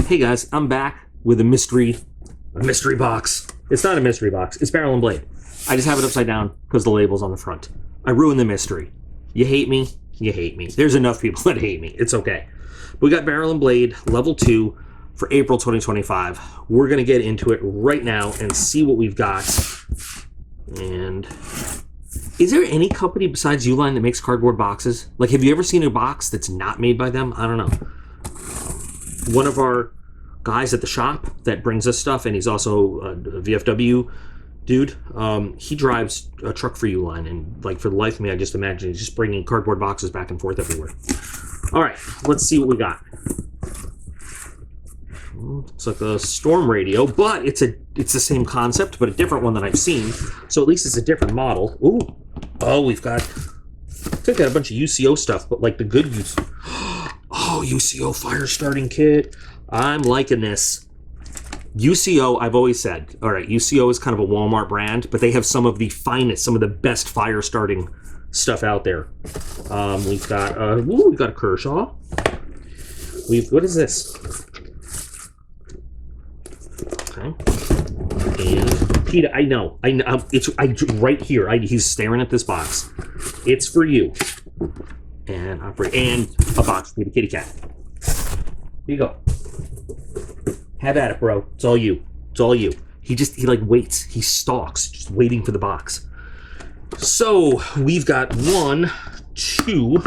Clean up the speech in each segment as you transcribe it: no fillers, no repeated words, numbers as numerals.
Hey guys, I'm back with a mystery box. It's not a mystery box, it's Barrel and Blade. I just have it upside down because the label's on the front. I ruined the mystery. You hate me? You hate me. There's enough people that hate me. It's okay. We got Barrel and Blade level 2 for April 2025. We're going to get into it right now and see what we've got. And is there any company besides Uline that makes cardboard boxes? Like, have you ever seen a box that's not made by them? I don't know. One of our guys at the shop that brings us stuff, and he's also a VFW dude, he drives a truck for Uline, and like for the life of me, I just imagine he's just bringing cardboard boxes back and forth everywhere. All right, let's see what we got. It's like a storm radio, but it's the same concept, but a different one than I've seen. So at least it's a different model. Ooh, oh, we've got a bunch of UCO stuff, but like the good UCO. Oh, UCO fire starting kit. I'm liking this. UCO, I've always said, all right, UCO is kind of a Walmart brand, but they have some of the finest, some of the best fire starting stuff out there. We've got a Kershaw. What is this? Okay. And Peter, I know, it's right here. He's staring at this box. It's for you. And a box for the kitty cat. Here you go. Have at it, bro. It's all you. It's all you. He like waits. He stalks, just waiting for the box. So we've got 1, 2,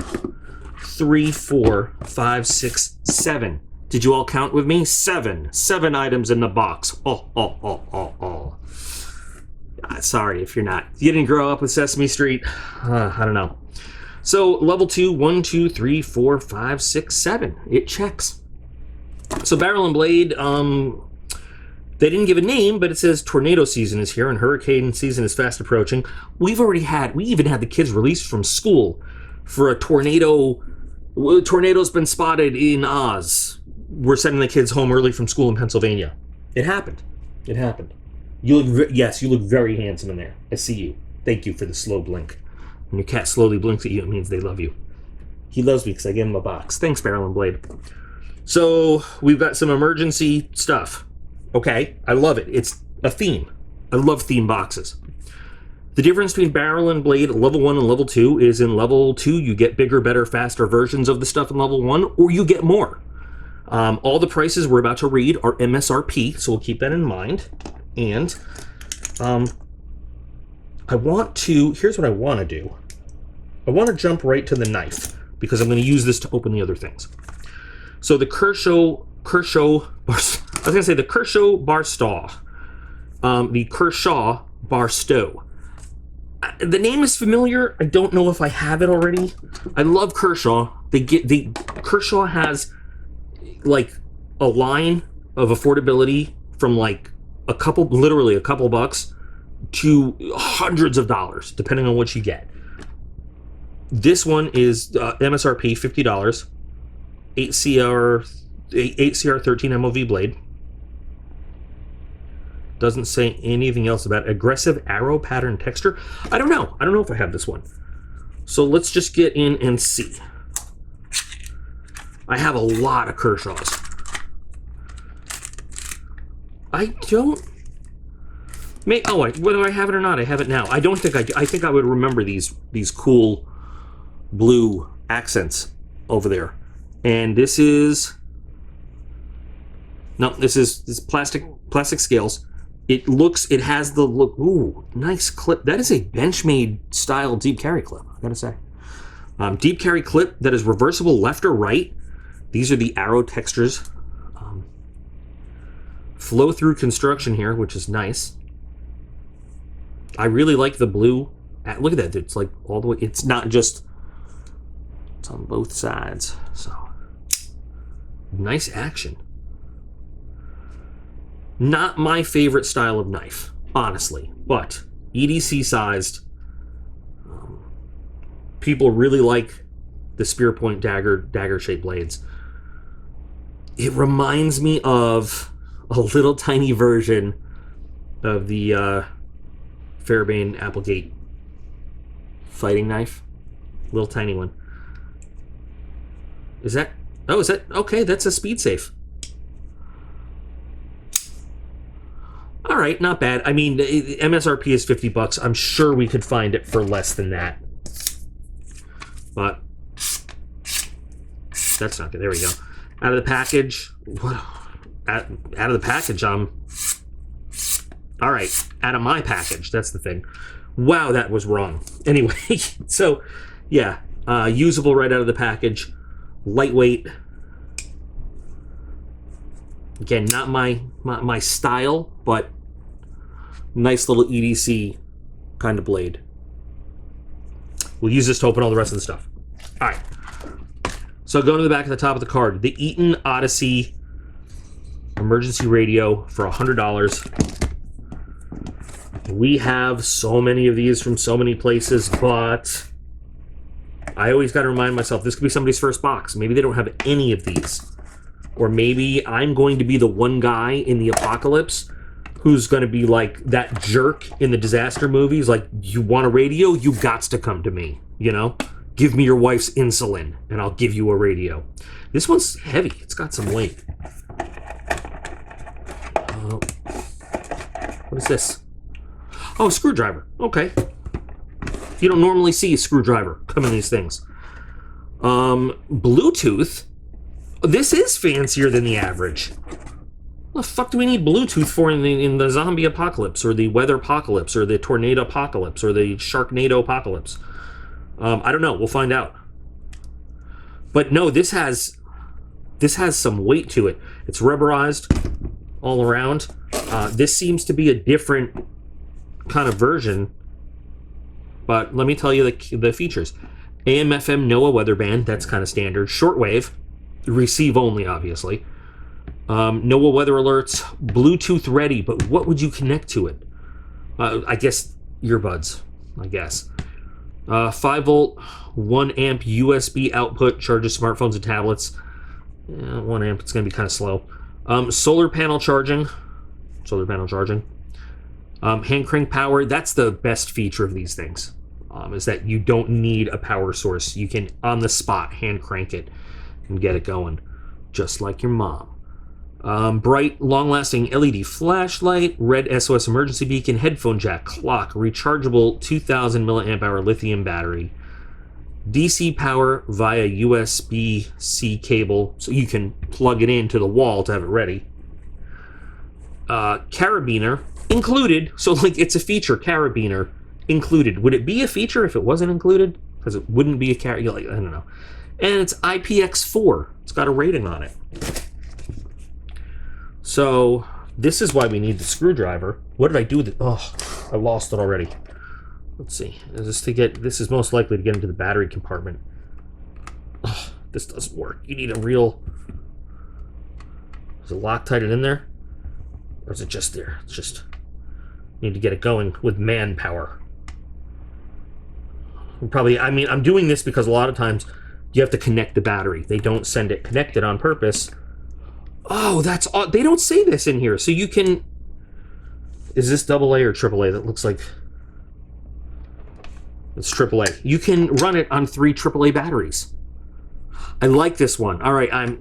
3, 4, 5, 6, 7. Did you all count with me? 7 items in the box. Oh. Sorry if you're not. You didn't grow up with Sesame Street. I don't know. So level 2, 1, 2, 3, 4, 5, 6, 7. It checks. So Barrel and Blade, they didn't give a name, but it says tornado season is here and hurricane season is fast approaching. We even had the kids released from school for a tornado. Tornado's been spotted in Oz. We're sending the kids home early from school in Pennsylvania. It happened. It happened. You look very handsome in there. I see you. Thank you for the slow blink. When your cat slowly blinks at you, it means they love you. He loves me because I gave him a box. Thanks, Barrel and Blade. So we've got some emergency stuff. Okay, I love it. It's a theme. I love theme boxes. The difference between Barrel and Blade level 1 and level 2 is in level 2 you get bigger, better, faster versions of the stuff in level 1, or you get more. All the prices we're about to read are MSRP, so we'll keep that in mind. And here's what I want to do. I want to jump right to the knife because I'm going to use this to open the other things. So the Kershaw Barstow. The Kershaw Barstow. The name is familiar. I don't know if I have it already. I love Kershaw. Kershaw has like a line of affordability from like literally a couple bucks to hundreds of dollars, depending on what you get. This one is MSRP $50, 8CR13 MOV blade. Doesn't say anything else about aggressive arrow pattern texture. I don't know if I have this one. So let's just get in and see. I have a lot of Kershaws. Whether I have it or not, I have it now. I don't think I do. I think I would remember these cool blue accents over there. And this is plastic scales. It has the look. Ooh, nice clip. That is a Benchmade style deep carry clip, I gotta say. Deep carry clip that is reversible left or right. These are the arrow textures. Flow through construction here, which is nice. I really like the blue. Look at that. It's like all the way. It's not just. It's on both sides. So nice action. Not my favorite style of knife, honestly, but EDC sized. People really like the spear point dagger shaped blades. It reminds me of a little tiny version of the Fairbane Applegate fighting knife. Little tiny one. Is that... Oh, is that... Okay, that's a speed safe. right, not bad. I mean, MSRP is $50. I'm sure we could find it for less than that. But that's not good. There we go. Out of the package. What? Out of the package, all right, out of my package. That's the thing. Wow, that was wrong. Anyway, so, yeah. Usable right out of the package. Lightweight. Again, not my style, but nice little EDC kind of blade. We'll use this to open all the rest of the stuff. All right. So going to the back of the top of the card, the Eaton Odyssey emergency radio for $100. We have so many of these from so many places, but I always got to remind myself, this could be somebody's first box. Maybe they don't have any of these. Or maybe I'm going to be the one guy in the apocalypse who's going to be like that jerk in the disaster movies. Like, you want a radio? You gots to come to me, you know? Give me your wife's insulin, and I'll give you a radio. This one's heavy. It's got some weight. What is this? Oh, screwdriver. Okay. You don't normally see a screwdriver come in these things. Bluetooth. This is fancier than the average. What the fuck do we need Bluetooth for in the zombie apocalypse, or the weather apocalypse, or the tornado apocalypse, or the Sharknado apocalypse? I don't know. We'll find out. But no, this has some weight to it. It's rubberized all around. This seems to be a different kind of version. But let me tell you the features. AM/FM NOAA weather band. That's kind of standard. Shortwave. Receive only, obviously. NOAA weather alerts. Bluetooth ready. But what would you connect to it? I guess earbuds. I guess. 5 volt, 1 amp USB output, charges smartphones and tablets. 1 amp, it's going to be kind of slow. Solar panel charging. Hand crank power. That's the best feature of these things, is that you don't need a power source. You can, on the spot, hand crank it and get it going, just like your mom. Bright, long-lasting LED flashlight, red SOS emergency beacon, headphone jack, clock, rechargeable 2,000 milliamp hour lithium battery, DC power via USB-C cable, so you can plug it into the wall to have it ready. Carabiner included, so like it's a feature. Carabiner included. Would it be a feature if it wasn't included? Because it wouldn't be a like, I don't know. And it's IPX4. It's got a rating on it. So this is why we need the screwdriver. What did I do with it? Oh, I lost it already. Let's see. This is most likely to get into the battery compartment. Oh, this doesn't work. You need a real... Is it Loctited in there? Or is it just there? It's just... Need to get it going with manpower. Probably, I mean, I'm doing this because a lot of times you have to connect the battery. They don't send it connected on purpose. Oh, that's odd. They don't say this in here. So you can... Is this AA or AAA? That looks like... It's AAA. You can run it on 3 AAA batteries. I like this one. All right,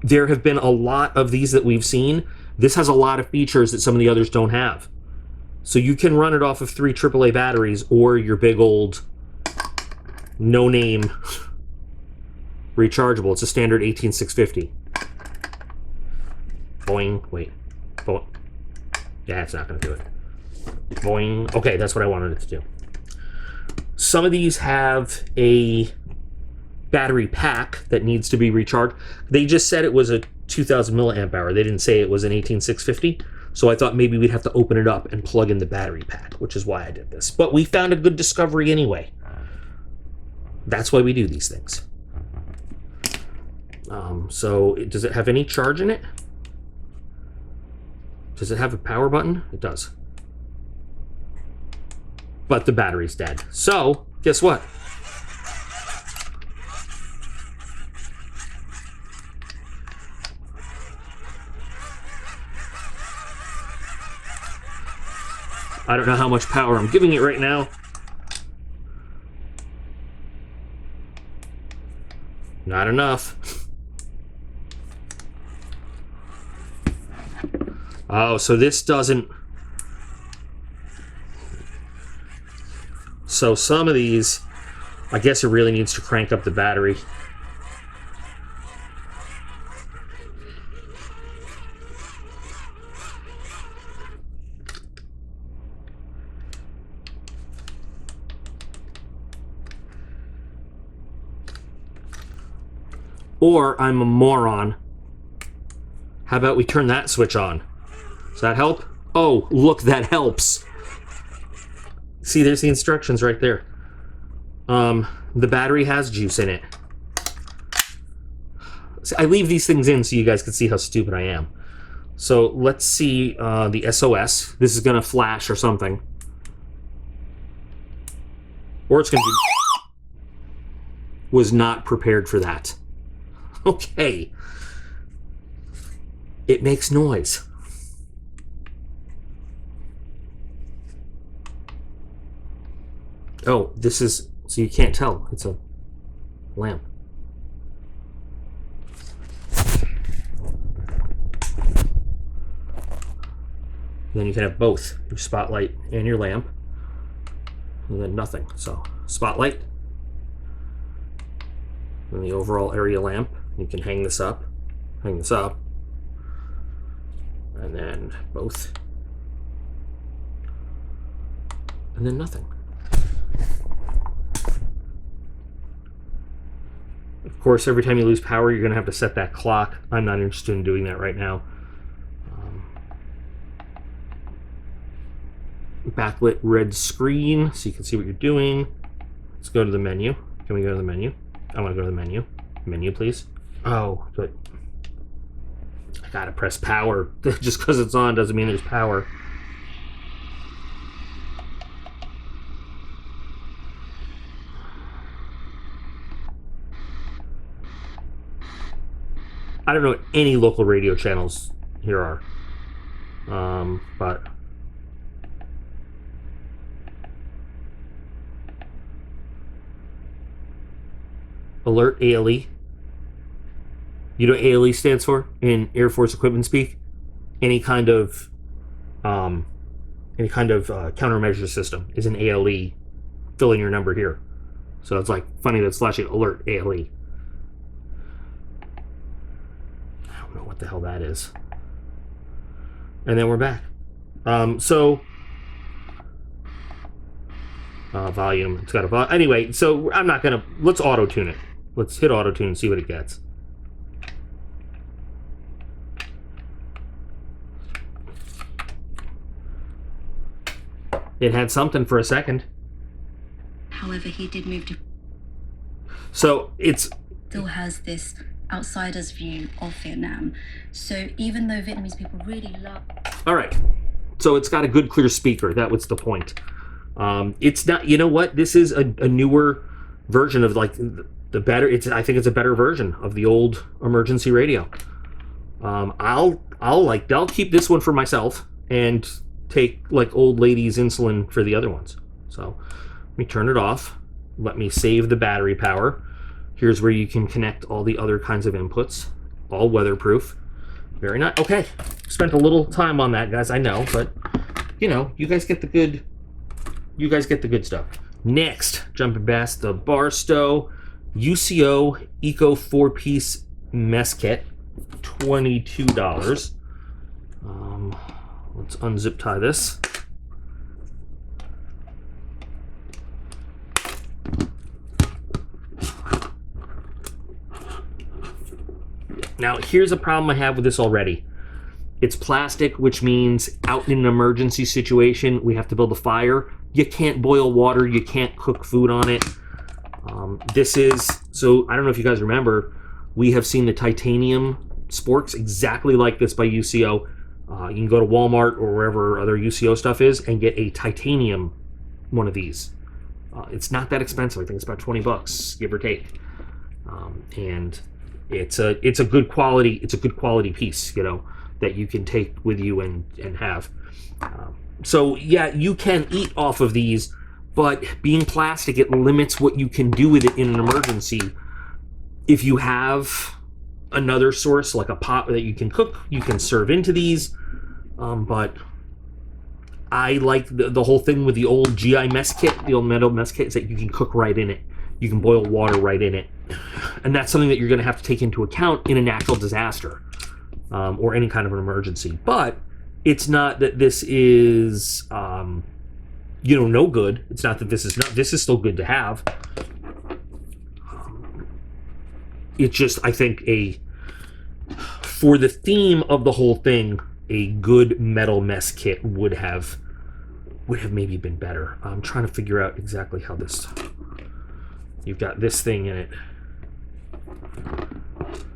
there have been a lot of these that we've seen. This has a lot of features that some of the others don't have. So you can run it off of 3 AAA batteries or your big old no-name rechargeable. It's a standard 18650. Boing. Wait. Boing. Yeah, it's not going to do it. Boing. Okay, that's what I wanted it to do. Some of these have a battery pack that needs to be recharged. They just said it was a 2,000 milliamp hour. They didn't say it was an 18650. So I thought maybe we'd have to open it up and plug in the battery pack, which is why I did this. But we found a good discovery anyway. That's why we do these things. So does it have any charge in it? Does it have a power button? It does. But the battery's dead. So, guess what? I don't know how much power I'm giving it right now. Not enough. Oh, so this doesn't... So some of these, I guess it really needs to crank up the battery. Or I'm a moron. How about we turn that switch on? Does that help? Oh, look, that helps. See, there's the instructions right there. The battery has juice in it. See, I leave these things in so you guys can see how stupid I am. So let's see the SOS. This is going to flash or something. Or it's going to be... Was not prepared for that. Okay. It makes noise. Oh, this is... So you can't tell. It's a lamp. Then you can have both, your spotlight and your lamp. And then nothing. So, spotlight. And the overall area lamp. You can hang this up. And then both. And then nothing. Of course, every time you lose power, you're going to have to set that clock. I'm not interested in doing that right now. Backlit red screen, so you can see what you're doing. Let's go to the menu. Can we go to the menu? I want to go to the menu. Menu, please. Oh, but I gotta press power. Just because it's on doesn't mean there's power. I don't know what any local radio channels here are. But alert ALE. You know what ALE stands for in Air Force equipment speak? Any kind of countermeasure system is an ALE. Fill in your number here. So it's like funny that's flashing alert ALE. I don't know what the hell that is. And then we're back. Volume. It's got a volume. Anyway, so I'm not gonna. Let's auto tune it. Let's hit auto tune and see what it gets. It had something for a second. However, he did move to... So it's... Still has this outsider's view of Vietnam. So even though Vietnamese people really love... All right. So it's got a good, clear speaker. That was the point. It's not... You know what? This is a newer version of like the better... I think it's a better version of the old emergency radio. I'll keep this one for myself and take like old ladies insulin for the other ones. So let me turn it off. Let me save the battery power. Here's where you can connect all the other kinds of inputs, all weatherproof. Very nice. Okay, spent a little time on that, guys. I know, but you know, you guys get the good. You guys get the good stuff. Next, jumping past the Barstow UCO Eco 4-piece mess kit, $22. Let's unzip tie this. Now, here's a problem I have with this already. It's plastic, which means out in an emergency situation, we have to build a fire. You can't boil water. You can't cook food on it. So I don't know if you guys remember, we have seen the titanium sporks exactly like this by UCO. You can go to Walmart or wherever other UCO stuff is and get a titanium one of these. It's not that expensive. I think it's about $20, give or take. And it's a good quality. It's a good quality piece, you know, that you can take with you and have. So yeah, you can eat off of these, but being plastic, it limits what you can do with it in an emergency. If you have another source like a pot that you can cook, you can serve into these. But I like the whole thing with the old GI mess kit, the old metal mess kit, is that you can cook right in it. You can boil water right in it. And that's something that you're going to have to take into account in a natural disaster or any kind of an emergency. But it's not that this is, no good. It's not that this is still good to have. It's just, I think, for the theme of the whole thing, a good metal mess kit would have maybe been better. I'm trying to figure out exactly how this. You've got this thing in it.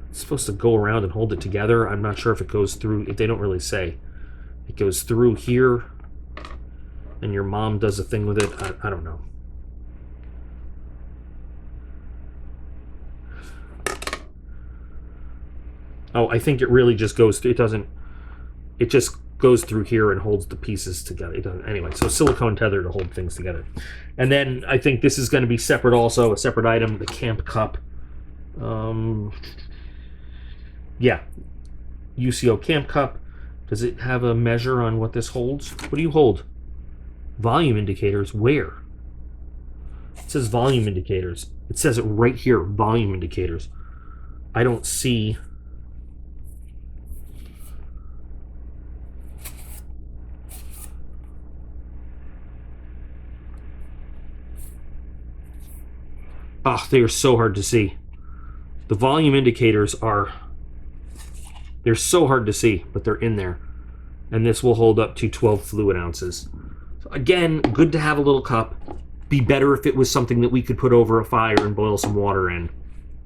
It's supposed to go around and hold it together. I'm not sure if it goes through. They don't really say. It goes through here, and your mom does a thing with it. I don't know. Oh, I think it really just goes through. It just goes through here and holds the pieces together. It doesn't. Anyway, so silicone tether to hold things together. And then I think this is going to be separate also, a separate item, the camp cup. Yeah. UCO camp cup. Does it have a measure on what this holds? What do you hold? Volume indicators. Where? It says volume indicators. It says it right here, volume indicators. I don't see... Oh, they are so hard to see. The volume indicators they're so hard to see, but they're in there. And this will hold up to 12 fluid ounces. So again, good to have a little cup. Be better if it was something that we could put over a fire and boil some water in.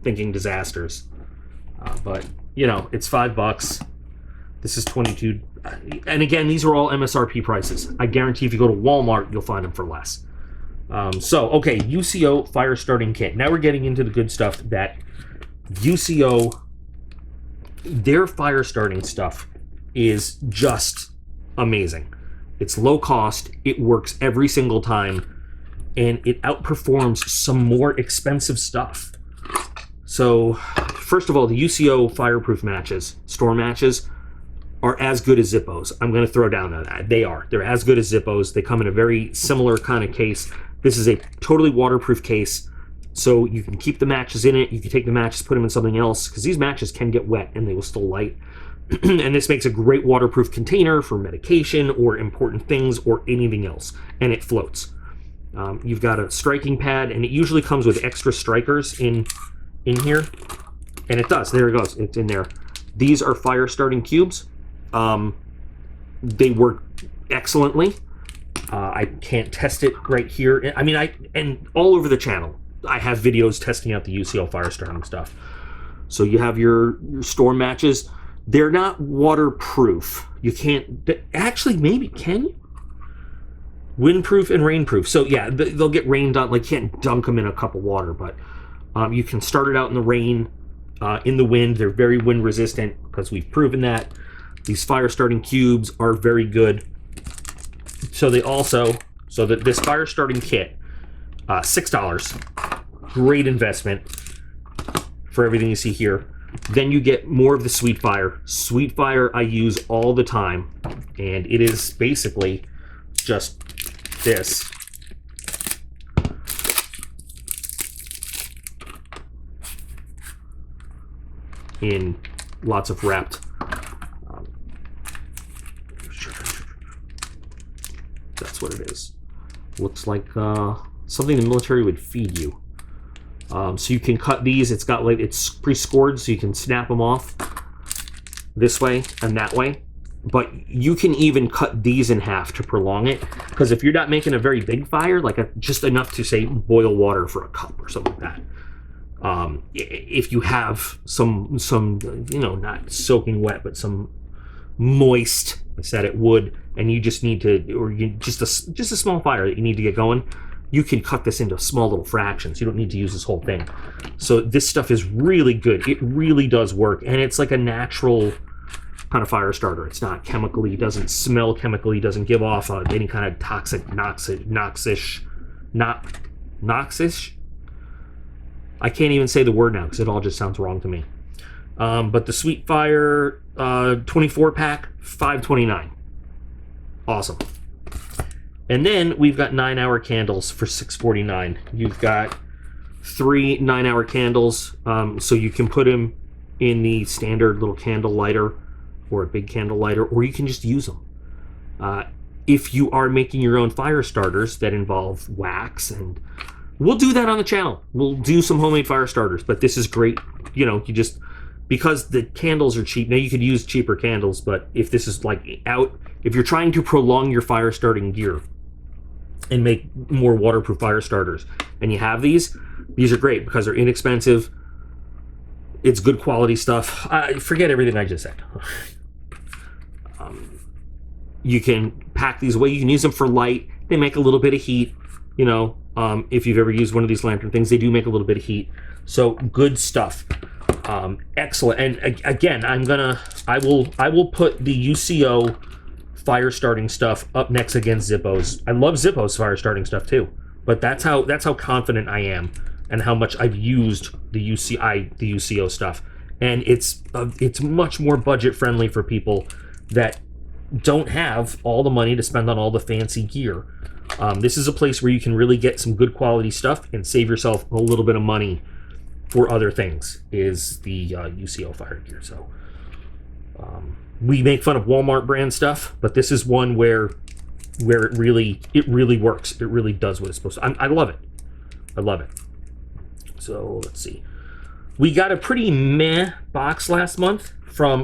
Thinking disasters. But, it's $5. This is 22. And again, these are all MSRP prices. I guarantee if you go to Walmart, you'll find them for less. Okay, UCO fire starting kit. Now we're getting into the good stuff that UCO, their fire starting stuff is just amazing. It's low cost, it works every single time, and it outperforms some more expensive stuff. So, first of all, the UCO fireproof matches, storm matches, are as good as Zippos. I'm going to throw down on that. They are. They're as good as Zippos. They come in a very similar kind of case. This is a totally waterproof case, so you can keep the matches in it. You can take the matches, put them in something else, because these matches can get wet and they will still light. And this makes a great waterproof container for medication or important things or anything else, and it floats. You've got a striking pad, and it usually comes with extra strikers in here, and it does. There it goes. It's in there. These are fire starting cubes. They work excellently. I can't test it right here. I mean, and all over the channel, I have videos testing out the UCO fire starting stuff. So you have your storm matches. They're not waterproof. You can't, actually, maybe, can you? Windproof and rainproof. So yeah, they'll get rained on, like, can't dunk them in a cup of water, but you can start it out in the rain, in the wind. They're very wind resistant because we've proven that. These fire starting cubes are very good. So this fire starting kit, $6, great investment for everything you see here. Then you get more of the Sweet Fire. Sweet Fire I use all the time, and it is basically just this. In lots of wrapped. That's what it is. Looks like something the military would feed you. So you can cut these. It's got it's pre-scored, so you can snap them off this way and that way. But you can even cut these in half to prolong it, because if you're not making a very big fire, like just enough to say boil water for a cup or something like that. If you have some not soaking wet, but some moist, I said it would, and you just need to, or just a small fire that you need to get going, you can cut this into small little fractions. You don't need to use this whole thing. So this stuff is really good. It really does work, and it's like a natural kind of fire starter. It's not chemically, it doesn't smell chemically, doesn't give off any kind of toxic, noxish. I can't even say the word now because it all just sounds wrong to me. But the Sweet Fire 24 pack, $5.29. Awesome. And then we've got 9-hour candles for $6.49. You've got 3 9-hour candles, so you can put them in the standard little candle lighter or a big candle lighter, or you can just use them. If you are making your own fire starters that involve wax, and we'll do that on the channel. We'll do some homemade fire starters, but this is great. You know, you just, because the candles are cheap. Now you could use cheaper candles, but if this is like if you're trying to prolong your fire starting gear and make more waterproof fire starters, and you have these are great because they're inexpensive. It's good quality stuff. Forget everything I just said. You can pack these away. You can use them for light. They make a little bit of heat. You know, if you've ever used one of these lantern things, they do make a little bit of heat. So good stuff. Excellent. And again, I will put the UCO fire starting stuff up next against Zippo's. I love Zippo's fire starting stuff too, but that's how confident I am and how much I've used the UCO stuff. And it's much more budget friendly for people that don't have all the money to spend on all the fancy gear. This is a place where you can really get some good quality stuff and save yourself a little bit of money for other things, is the UCO fire gear. So we make fun of Walmart brand stuff, but this is one where it really works. It really does what it's supposed to. I love it. I love it. So let's see. We got a pretty meh box last month from,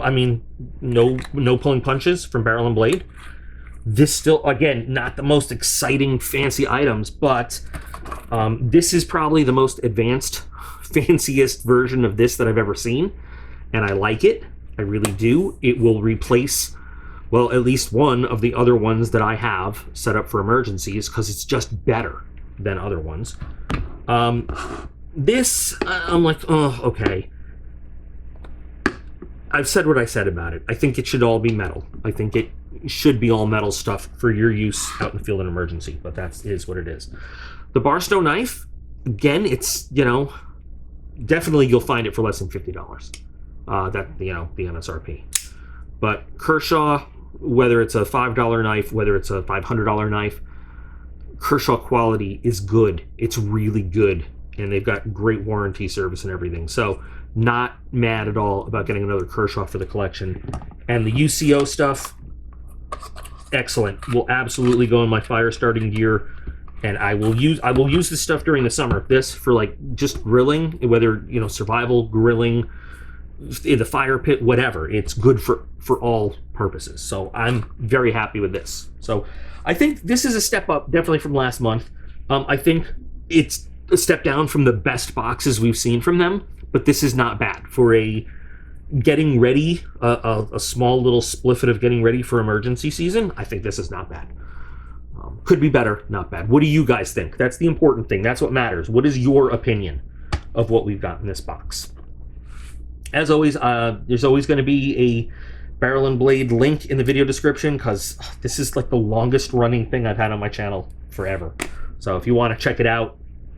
no pulling punches from Barrel and Blade. This still, again, not the most exciting fancy items, but this is probably the most advanced, fanciest version of this that I've ever seen, and I like it. I really do. It will replace, well, at least one of the other ones that I have set up for emergencies, because it's just better than other ones. This, I'm like, oh, okay. I've said what I said about it. I think it should all be metal. I think it should be all metal stuff for your use out in the field in emergency, but that is what it is. The Barstow knife, again, it's, definitely you'll find it for less than $50. The MSRP. But Kershaw, whether it's a $5 knife, whether it's a $500 knife, Kershaw quality is good. It's really good. And they've got great warranty service and everything. So not mad at all about getting another Kershaw for the collection. And the UCO stuff, excellent. Will absolutely go in my fire starting gear. And I will use this stuff during the summer. This for like just grilling, whether survival, grilling, in the fire pit, whatever. It's good for all purposes. So I'm very happy with this. So I think this is a step up, definitely from last month. I think it's a step down from the best boxes we've seen from them, but this is not bad for a getting ready, a small little spliffet of getting ready for emergency season. I think this is not bad. Could be better, not bad. What do you guys think? That's the important thing. That's what matters. What is your opinion of what we've got in this box? As always, there's always going to be a Barrel and Blade link in the video description, because this is like the longest running thing I've had on my channel forever. So if you want to check it out,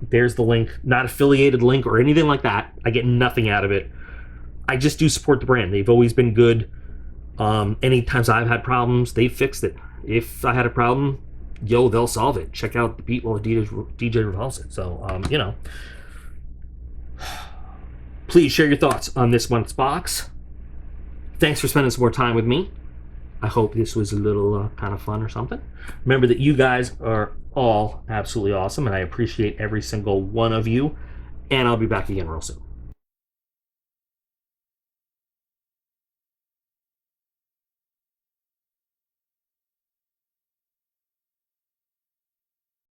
there's the link. Not affiliated link or anything like that. I get nothing out of it. I just do support the brand. They've always been good. Any times I've had problems, they've fixed it. If I had a problem, they'll solve it. Check out the beat while DJ revolves it. So, please share your thoughts on this month's box. Thanks for spending some more time with me. I hope this was a little kind of fun or something. Remember that you guys are all absolutely awesome, and I appreciate every single one of you. And I'll be back again real soon.